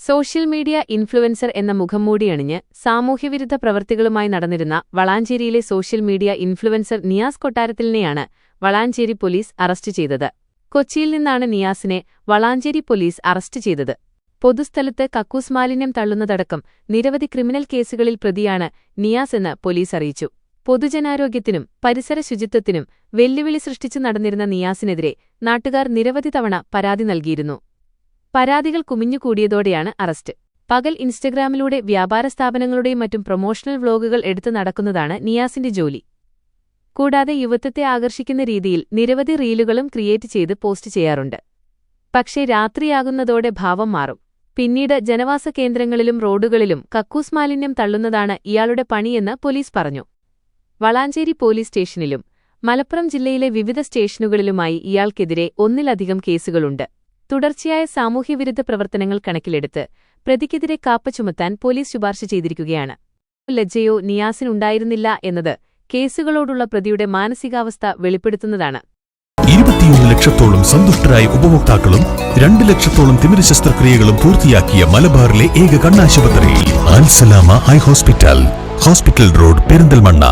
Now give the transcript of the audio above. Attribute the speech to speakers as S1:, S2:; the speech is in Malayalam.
S1: സോഷ്യൽ മീഡിയ ഇൻഫ്ലുവൻസർ എന്ന മുഖംമൂടിയണിഞ്ഞ് സാമൂഹ്യവിരുദ്ധ പ്രവൃത്തികളുമായി നടന്നിരുന്ന വളാഞ്ചേരിയിലെ സോഷ്യൽ മീഡിയ ഇൻഫ്ലുവൻസർ നിയാസ് കൊട്ടാരത്തിലിനെയാണ് വളാഞ്ചേരി പോലീസ് അറസ്റ്റ് ചെയ്തത്. കൊച്ചിയിൽ നിന്നാണ് നിയാസിനെ വളാഞ്ചേരി പോലീസ് അറസ്റ്റ് ചെയ്തത്. പൊതുസ്ഥലത്ത് കക്കൂസ് മാലിന്യം തള്ളുന്നതടക്കം നിരവധി ക്രിമിനൽ കേസുകളിൽ പ്രതിയാണ് നിയാസ് എന്ന് പോലീസ് അറിയിച്ചു. പൊതുജനാരോഗ്യത്തിനും പരിസര ശുചിത്വത്തിനും വെല്ലുവിളി സൃഷ്ടിച്ചു നടന്നിരുന്ന നിയാസിനെതിരെ നാട്ടുകാർ നിരവധി തവണ പരാതി നൽകിയിരുന്നു. പരാതികൾ കുമിഞ്ഞുകൂടിയതോടെയാണ് അറസ്റ്റ്. പകൽ ഇൻസ്റ്റഗ്രാമിലൂടെ വ്യാപാര സ്ഥാപനങ്ങളുടെയും മറ്റും പ്രൊമോഷണൽ വ്ലോഗുകൾ എടുത്തു നടക്കുന്നതാണ് നിയാസിന്റെ ജോലി. കൂടാതെ യുവത്വത്തെ ആകർഷിക്കുന്ന രീതിയിൽ നിരവധി റീലുകളും ക്രിയേറ്റ് ചെയ്ത് പോസ്റ്റ് ചെയ്യാറുണ്ട്. പക്ഷേ രാത്രിയാകുന്നതോടെ ഭാവം മാറും. പിന്നീട് ജനവാസ കേന്ദ്രങ്ങളിലും റോഡുകളിലും കക്കൂസ് മാലിന്യം തള്ളുന്നതാണ് ഇയാളുടെ പണിയെന്ന് പോലീസ് പറഞ്ഞു. വളാഞ്ചേരി പോലീസ് സ്റ്റേഷനിലും മലപ്പുറം ജില്ലയിലെ വിവിധ സ്റ്റേഷനുകളിലുമായി ഇയാൾക്കെതിരെ ഒന്നിലധികം കേസുകളുണ്ട്. തുടർച്ചയായ സാമൂഹ്യവിരുദ്ധ പ്രവർത്തനങ്ങൾ കണക്കിലെടുത്ത് പ്രതിക്കെതിരെ കാപ്പ ചുമത്താൻ പോലീസ് ശുപാർശ ചെയ്തിരിക്കുകയാണ്. ലജ്ജയോ നിയാസിനുണ്ടായിരുന്നില്ല എന്നത് കേസുകളോടുള്ള പ്രതിയുടെ മാനസികാവസ്ഥ വെളിപ്പെടുത്തുന്നതാണ്.
S2: 21 ലക്ഷത്തോളം സന്തുഷ്ടരായ ഉപഭോക്താക്കളും 2 ലക്ഷത്തോളം തിമിര ശസ്ത്രക്രിയകളും പൂർത്തിയാക്കിയ മലബാറിലെ ഏക കണ്ണാശുപത്രി Al Salama high hospital, hospital road, Perinthalmanna.